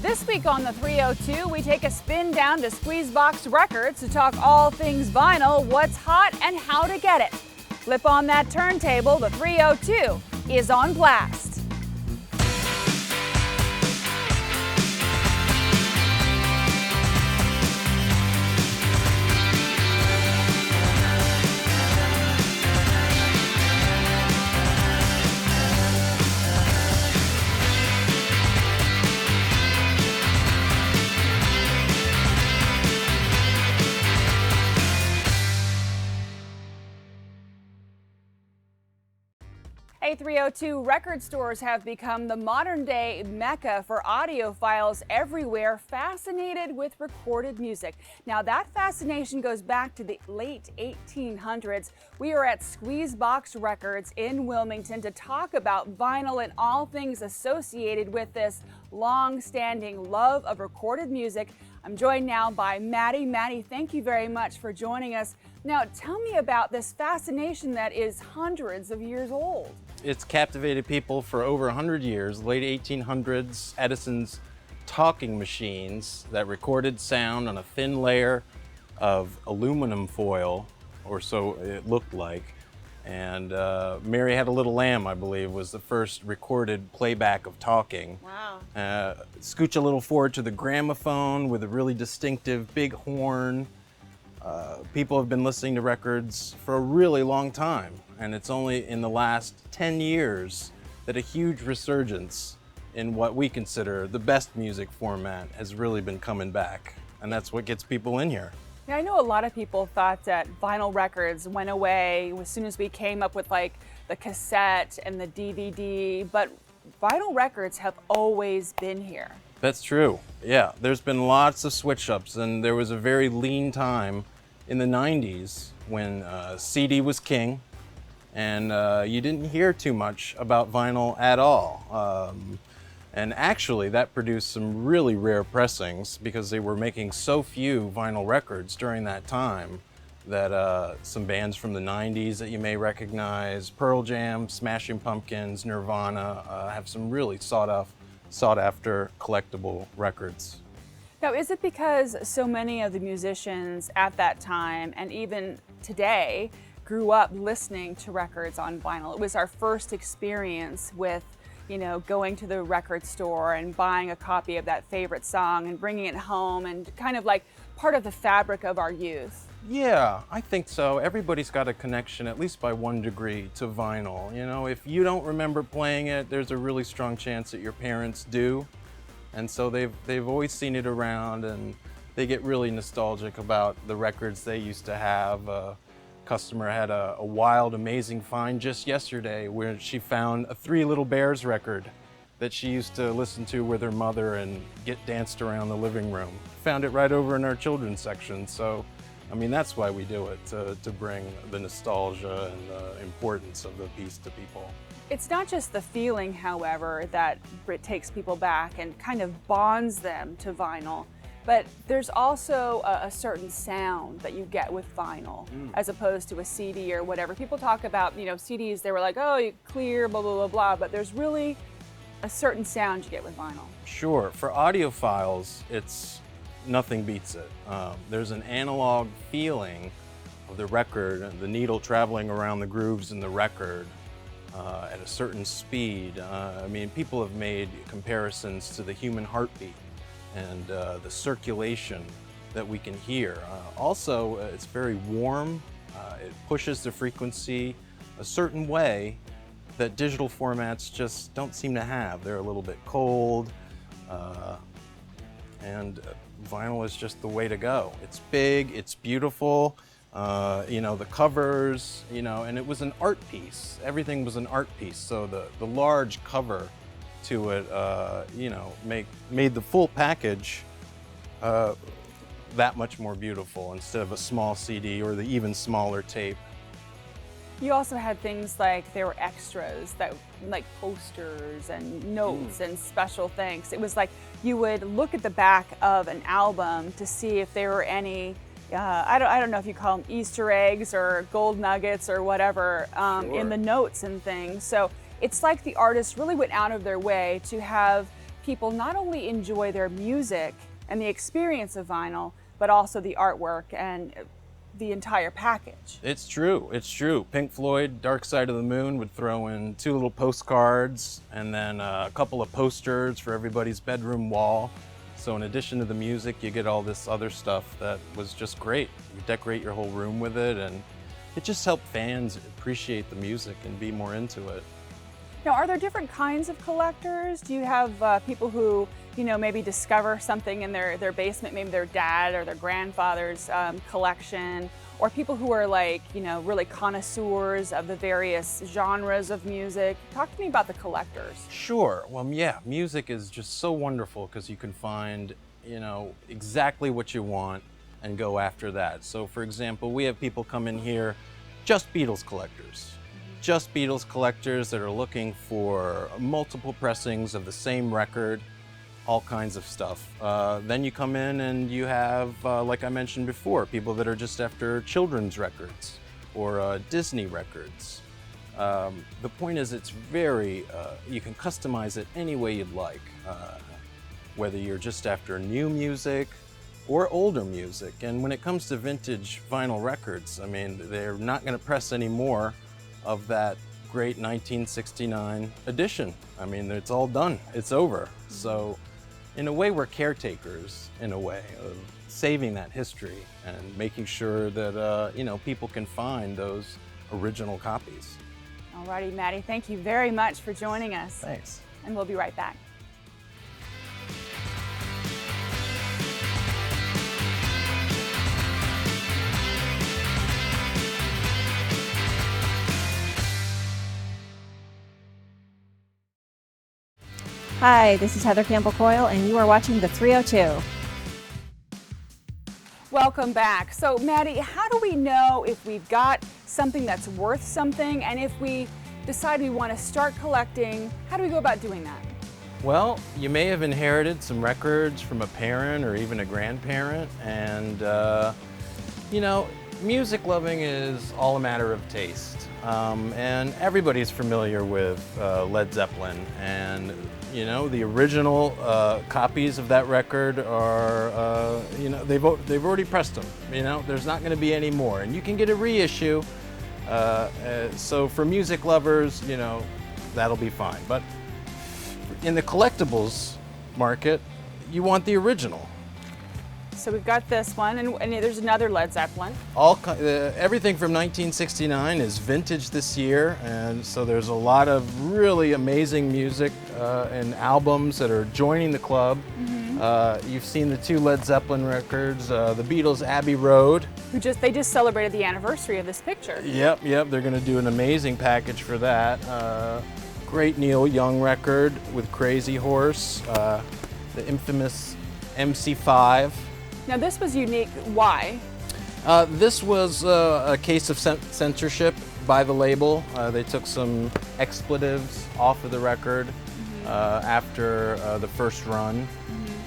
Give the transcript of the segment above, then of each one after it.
This week on the 302, we take a spin down to Squeezebox Records to talk all things vinyl, what's hot, and how to get it. Flip on that turntable, the 302 is on blast. Hey, 302 record stores have become the modern-day mecca for audiophiles everywhere fascinated with recorded music. Now, that fascination goes back to the late 1800s. We are at Squeezebox Records in Wilmington to talk about vinyl and all things associated with this long-standing love of recorded music. I'm joined now by Maddie. Maddie, thank you very much for joining us. Now, tell me about this fascination that is hundreds of years old. It's captivated people for over 100 years. Late 1800s, Edison's talking machines that recorded sound on a thin layer of aluminum foil, or so it looked like. And Mary Had a Little Lamb, I believe, was the first recorded playback of talking. Wow. Scooch a little forward to the gramophone with a really distinctive big horn. People have been listening to records for a really long time, and it's only in the last 10 years that a huge resurgence in what we consider the best music format has really been coming back, and that's what gets people in here. Yeah, I know a lot of people thought that vinyl records went away as soon as we came up with like the cassette and the DVD, but vinyl records have always been here. That's true. Yeah, there's been lots of switch-ups, and there was a very lean time in the 90s when CD was king, and you didn't hear too much about vinyl at all. And actually, that produced some really rare pressings because they were making so few vinyl records during that time that some bands from the 90s that you may recognize, Pearl Jam, Smashing Pumpkins, Nirvana, have some really sought-after collectible records. Now, is it because so many of the musicians at that time and even today grew up listening to records on vinyl? It was our first experience with, going to the record store and buying a copy of that favorite song and bringing it home and kind of like part of the fabric of our youth. Yeah, I think so. Everybody's got a connection, at least by one degree, to vinyl. If you don't remember playing it, there's a really strong chance that your parents do. And so they've always seen it around, and they get really nostalgic about the records they used to have. A customer had a wild, amazing find just yesterday where she found a Three Little Bears record that she used to listen to with her mother and get danced around the living room. Found it right over in our children's section. So, that's why we do it, to bring the nostalgia and the importance of the piece to people. It's not just the feeling, however, that it takes people back and kind of bonds them to vinyl, but there's also a certain sound that you get with vinyl as opposed to a CD or whatever. People talk about, CDs, they were like, oh, you clear, blah, blah, blah, blah, but there's really a certain sound you get with vinyl. Sure. For audiophiles, nothing beats it. There's an analog feeling of the record, the needle traveling around the grooves in the record at a certain speed. People have made comparisons to the human heartbeat and the circulation that we can hear. Also, it's very warm. It pushes the frequency a certain way that digital formats just don't seem to have. They're a little bit cold, and vinyl is just the way to go. It's big, it's beautiful, the covers, and it was an art piece. Everything was an art piece, so the large cover to it, made the full package that much more beautiful instead of a small CD or the even smaller tape. You also had things like there were extras that like posters and notes and special things. It was like you would look at the back of an album to see if there were any I don't know if you call them Easter eggs or gold nuggets or whatever in the notes and things. So it's like the artists really went out of their way to have people not only enjoy their music and the experience of vinyl, but also the artwork and the entire package. It's true, it's true. Pink Floyd, Dark Side of the Moon would throw in 2 little postcards and then a couple of posters for everybody's bedroom wall. So in addition to the music, you get all this other stuff that was just great. You decorate your whole room with it, and it just helped fans appreciate the music and be more into it. Now, are there different kinds of collectors? Do you have people who, maybe discover something in their basement, maybe their dad or their grandfather's collection, or people who are like, really connoisseurs of the various genres of music? Talk to me about the collectors. Sure. Well, yeah, music is just so wonderful because you can find, exactly what you want and go after that. So, for example, we have people come in here, just Beatles collectors. Just Beatles collectors that are looking for multiple pressings of the same record, all kinds of stuff. Then you come in and you have, like I mentioned before, people that are just after children's records or Disney records. The point is it's very, you can customize it any way you'd like, whether you're just after new music or older music. And when it comes to vintage vinyl records, I mean, they're not going to press any more of that great 1969 edition. I mean, it's all done, it's over. So in a way, we're caretakers, in a way, of saving that history and making sure that, people can find those original copies. Alrighty, Maddie, thank you very much for joining us. Thanks. And we'll be right back. Hi, this is Heather Campbell Coyle, and you are watching The 302. Welcome back. So, Maddie, how do we know if we've got something that's worth something, and if we decide we want to start collecting, how do we go about doing that? Well, you may have inherited some records from a parent or even a grandparent, and music loving is all a matter of taste. And everybody's familiar with Led Zeppelin, and the original copies of that record are, they've already pressed them. There's not going to be any more, and you can get a reissue. So for music lovers, that'll be fine. But in the collectibles market, you want the original. So we've got this one, and there's another Led Zeppelin. Everything from 1969 is vintage this year, and so there's a lot of really amazing music and albums that are joining the club. Mm-hmm. You've seen the 2 Led Zeppelin records, the Beatles' Abbey Road. They just celebrated the anniversary of this picture. Yep, they're going to do an amazing package for that. Great Neil Young record with Crazy Horse, the infamous MC5. Now this was unique. Why? This was a case of censorship by the label. They took some expletives off of the record after the first run.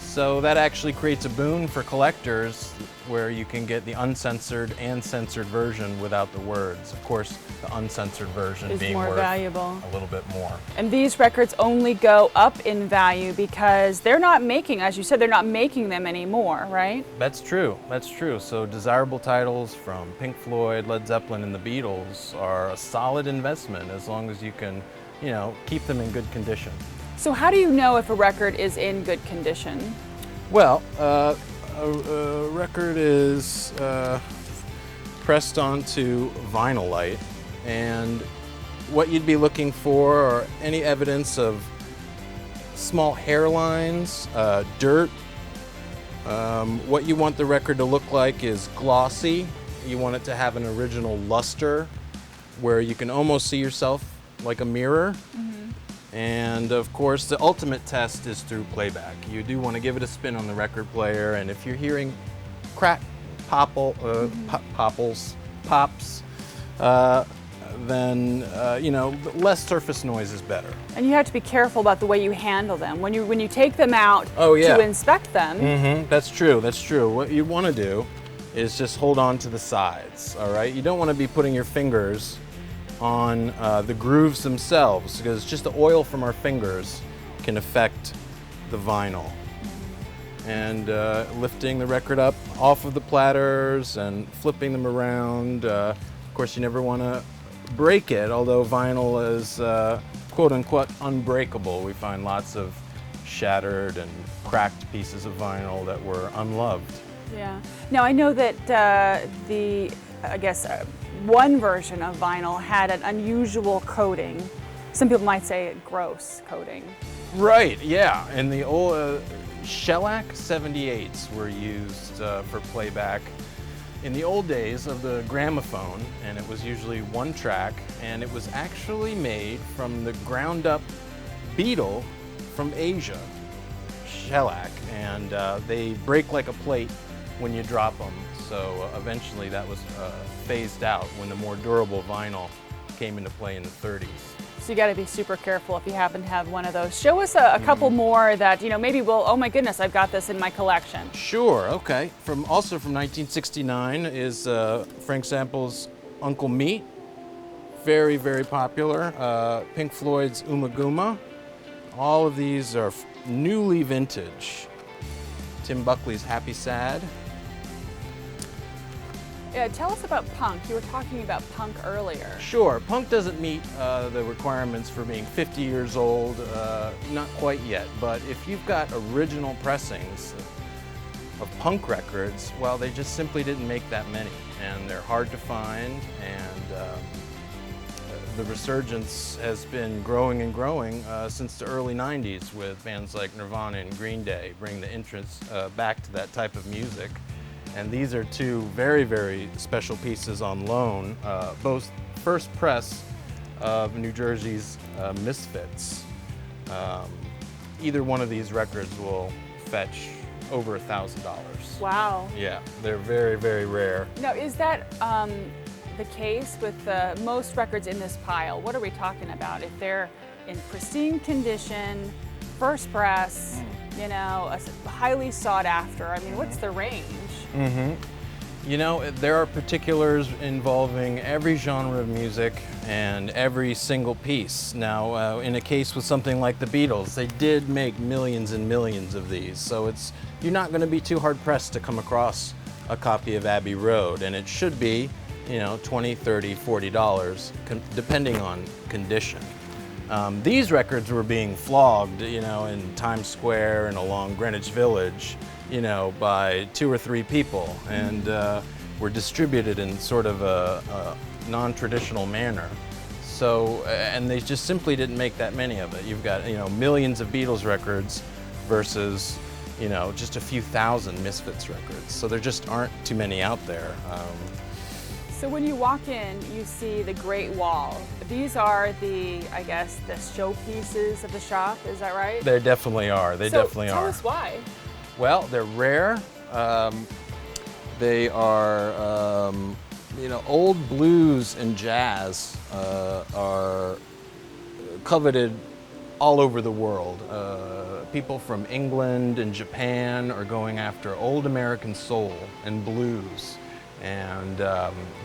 So that actually creates a boon for collectors where you can get the uncensored and censored version without the words. Of course, the uncensored version is being more worth valuable. A little bit more. And these records only go up in value because they're not making, as you said, they're not making them anymore, right? That's true. So desirable titles from Pink Floyd, Led Zeppelin, and the Beatles are a solid investment as long as you can, keep them in good condition. So how do you know if a record is in good condition? Well, a record is pressed onto vinylite, and what you'd be looking for are any evidence of small hairlines, dirt. What you want the record to look like is glossy. You want it to have an original luster where you can almost see yourself like a mirror. Mm-hmm. And of course, the ultimate test is through playback. You do want to give it a spin on the record player, and if you're hearing crack, pops, then less surface noise is better. And you have to be careful about the way you handle them when you take them out to inspect them. Mm-hmm. That's true. What you want to do is just hold on to the sides. All right. You don't want to be putting your fingers on the grooves themselves, because just the oil from our fingers can affect the vinyl. And lifting the record up off of the platters and flipping them around. Of course, you never want to break it, although vinyl is quote-unquote unbreakable. We find lots of shattered and cracked pieces of vinyl that were unloved. Yeah. Now, I know that one version of vinyl had an unusual coating. Some people might say gross coating. Right, yeah. And the old shellac 78s were used for playback in the old days of the gramophone, and it was usually one track, and it was actually made from the ground up beetle from Asia, shellac, and they break like a plate when you drop them. So eventually that was phased out when the more durable vinyl came into play in the 30s. So you got to be super careful if you happen to have one of those. Show us a couple more that, maybe we'll, oh my goodness, I've got this in my collection. Sure, okay. Also from 1969 is Frank Zample's Uncle Meat. Very, very popular. Pink Floyd's Umaguma. All of these are newly vintage. Tim Buckley's Happy Sad. Yeah, tell us about punk. You were talking about punk earlier. Sure, punk doesn't meet the requirements for being 50 years old, not quite yet, but if you've got original pressings of punk records, well, they just simply didn't make that many, and they're hard to find, and the resurgence has been growing and growing since the early 90s with bands like Nirvana and Green Day, bringing the interest back to that type of music. And these are two very, very special pieces on loan, both first press of New Jersey's Misfits. Either one of these records will fetch over $1,000. Wow. Yeah, they're very, very rare. Now, is that the case with most records in this pile? What are we talking about? If they're in pristine condition, first press, highly sought after, I mean, what's the range? There are particulars involving every genre of music and every single piece. Now, in a case with something like the Beatles, they did make millions and millions of these, so you're not going to be too hard pressed to come across a copy of Abbey Road, and it should be, $20, $30, $40, depending on condition. These records were being flogged, in Times Square and along Greenwich Village, by 2 or 3 people, and were distributed in sort of a non-traditional manner. So, and they just simply didn't make that many of it. You've got, millions of Beatles records versus, just a few thousand Misfits records. So there just aren't too many out there. So when you walk in, you see the Great Wall. These are the showpieces of the shop, is that right? They definitely are. Tell us why. Well, they're rare. They are, old blues and jazz are coveted all over the world. People from England and Japan are going after old American soul and blues and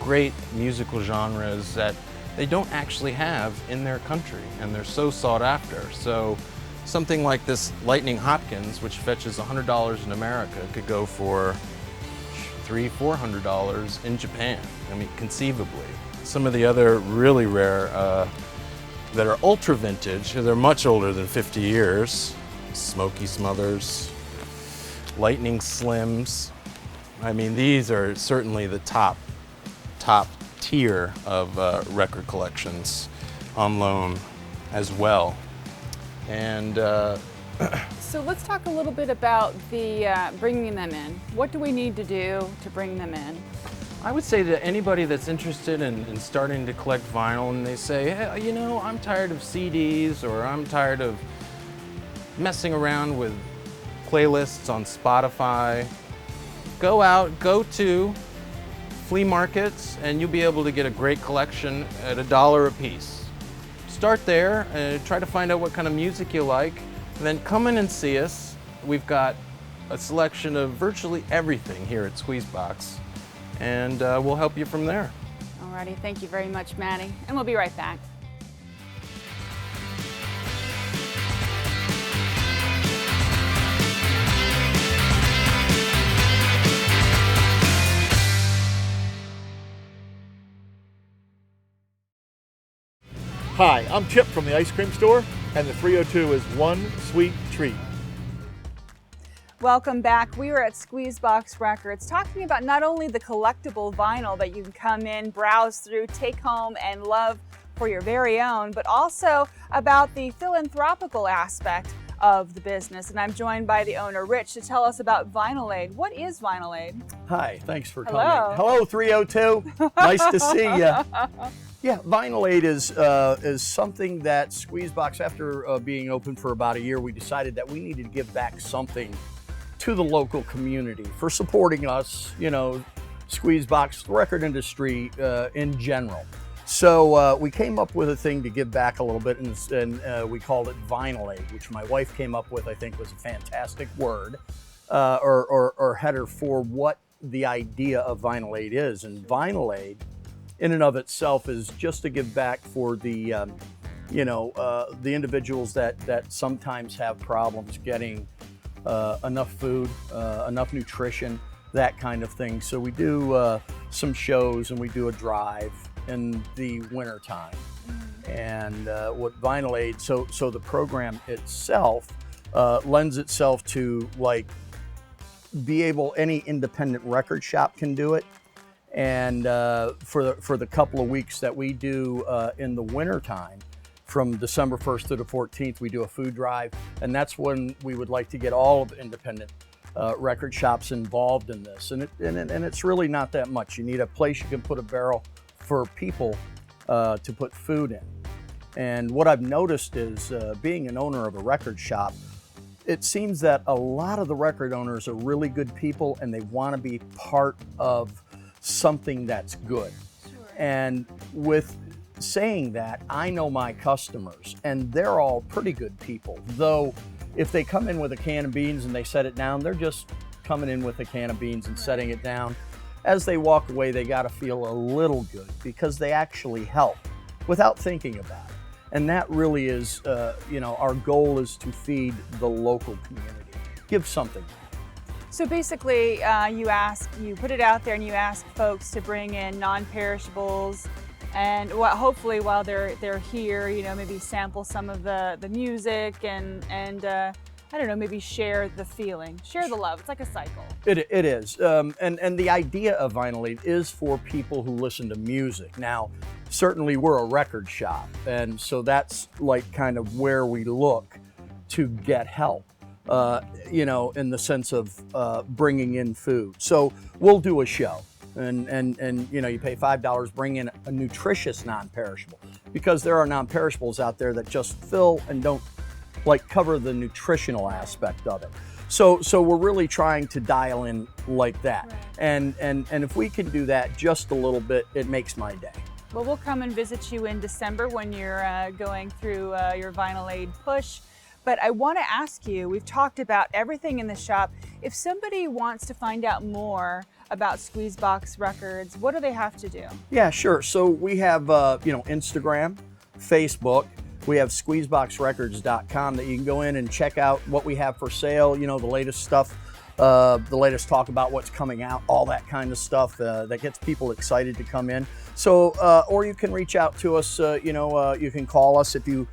great musical genres that they don't actually have in their country, and they're so sought after. So something like this Lightning Hopkins, which fetches $100 in America, could go for $300, $400 in Japan. I mean, conceivably. Some of the other really rare that are ultra vintage, they're much older than 50 years. Smoky Smothers, Lightning Slims. I mean, these are certainly the top tier of record collections on loan as well. And so let's talk a little bit about the bringing them in. What do we need to do to bring them in? I would say that anybody that's interested in starting to collect vinyl and they say, hey, I'm tired of CDs, or I'm tired of messing around with playlists on Spotify, go to flea markets and you'll be able to get a great collection at $1 a piece. Start there and try to find out what kind of music you like, and then come in and see us. We've got a selection of virtually everything here at Squeezebox, and we'll help you from there. Alrighty, thank you very much, Maddie, and we'll be right back. Hi, I'm Chip from the ice cream store, and the 302 is one sweet treat. Welcome back. We are at Squeezebox Records talking about not only the collectible vinyl that you can come in, browse through, take home, and love for your very own, but also about the philanthropical aspect of the business. And I'm joined by the owner, Rich, to tell us about Vinyl Aid. What is Vinyl Aid? Hi, thanks for Hello. coming. Hello, 302. Nice to see you. Yeah, Vinyl Aid is something that Squeezebox, after being open for about a year, we decided that we needed to give back something to the local community for supporting us, you know, Squeezebox, the record industry in general. So we came up with a thing to give back a little bit, and we called it Vinyl Aid, which my wife came up with. I think was a fantastic word or header for what the idea of Vinyl Aid is. And Vinyl Aid, in and of itself, is just to give back for the the individuals that sometimes have problems getting enough food, enough nutrition, that kind of thing. So we do some shows, and we do a drive in the winter time. And what Vinyl Aid, so the program itself lends itself to, like, be able, any independent record shop can do it. And for the couple of weeks that we do in the winter time, from December 1st to the 14th, we do a food drive, and that's when we would like to get all of the independent record shops involved in this. And it's really not that much. You need a place you can put a barrel for people to put food in. And what I've noticed is, being an owner of a record shop, it seems that a lot of the record owners are really good people, and they want to be part of something that's good. Sure. And with saying that, I know my customers, and they're all pretty good people. Though if they come in with a can of beans and they set it down, they're just coming in with a can of beans and setting it down. As they walk away, they got to feel a little good because they actually help without thinking about it. And that really is, our goal is to feed the local community, give something. So basically, you put it out there and you ask folks to bring in non-perishables, and hopefully while they're here, maybe sample some of the music and I don't know, maybe share the feeling, share the love. It's like a cycle. It is. And the idea of Vinyl Aid is for people who listen to music. Now, certainly we're a record shop, and so that's like kind of where we look to get help, in the sense of bringing in food. So we'll do a show, and you pay $5, bring in a nutritious non-perishable, because there are non-perishables out there that just fill and don't cover the nutritional aspect of it. So we're really trying to dial in like that. Right. And if we can do that just a little bit, it makes my day. Well, we'll come and visit you in December when you're going through your Vinyl Aid push. But I want to ask you, we've talked about everything in the shop. If somebody wants to find out more about Squeezebox Records, what do they have to do? Yeah, sure. So we have, Instagram, Facebook. We have squeezeboxrecords.com that you can go in and check out what we have for sale, the latest stuff, the latest talk about what's coming out, all that kind of stuff that gets people excited to come in. So, or you can reach out to us, you can call us if you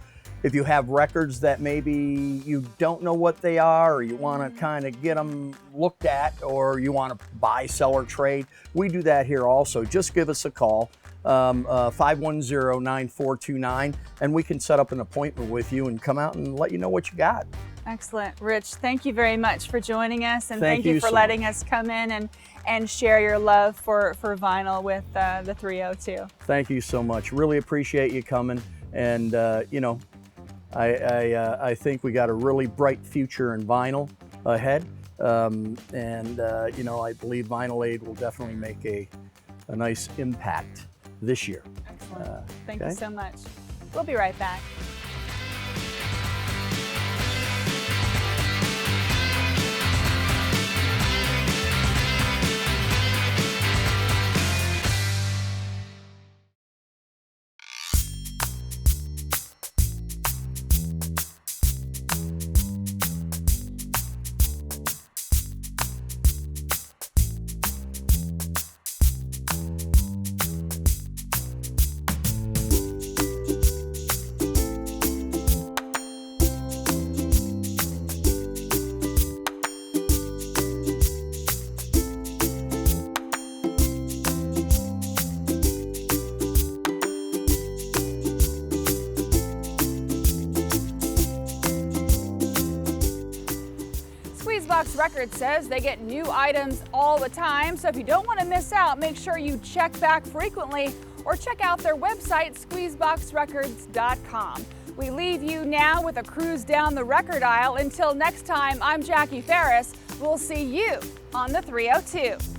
have records that maybe you don't know what they are, or you want to kind of get them looked at, or you want to buy, sell, or trade. We do that here also. Just give us a call. 510-9429, and we can set up an appointment with you and come out and let you know what you got. Excellent. Rich, thank you very much for joining us, and thank you for so letting much. us come in and share your love for vinyl with the 302. Thank you so much. Really appreciate you coming, and I think we got a really bright future in vinyl ahead, and I believe Vinyl Aid will definitely make a nice impact this year. Excellent. Thank you so much. We'll be right back. Squeezebox Records says they get new items all the time, so if you don't want to miss out, make sure you check back frequently or check out their website, squeezeboxrecords.com. We leave you now with a cruise down the record aisle. Until next time, I'm Jackie Ferris. We'll see you on the 302.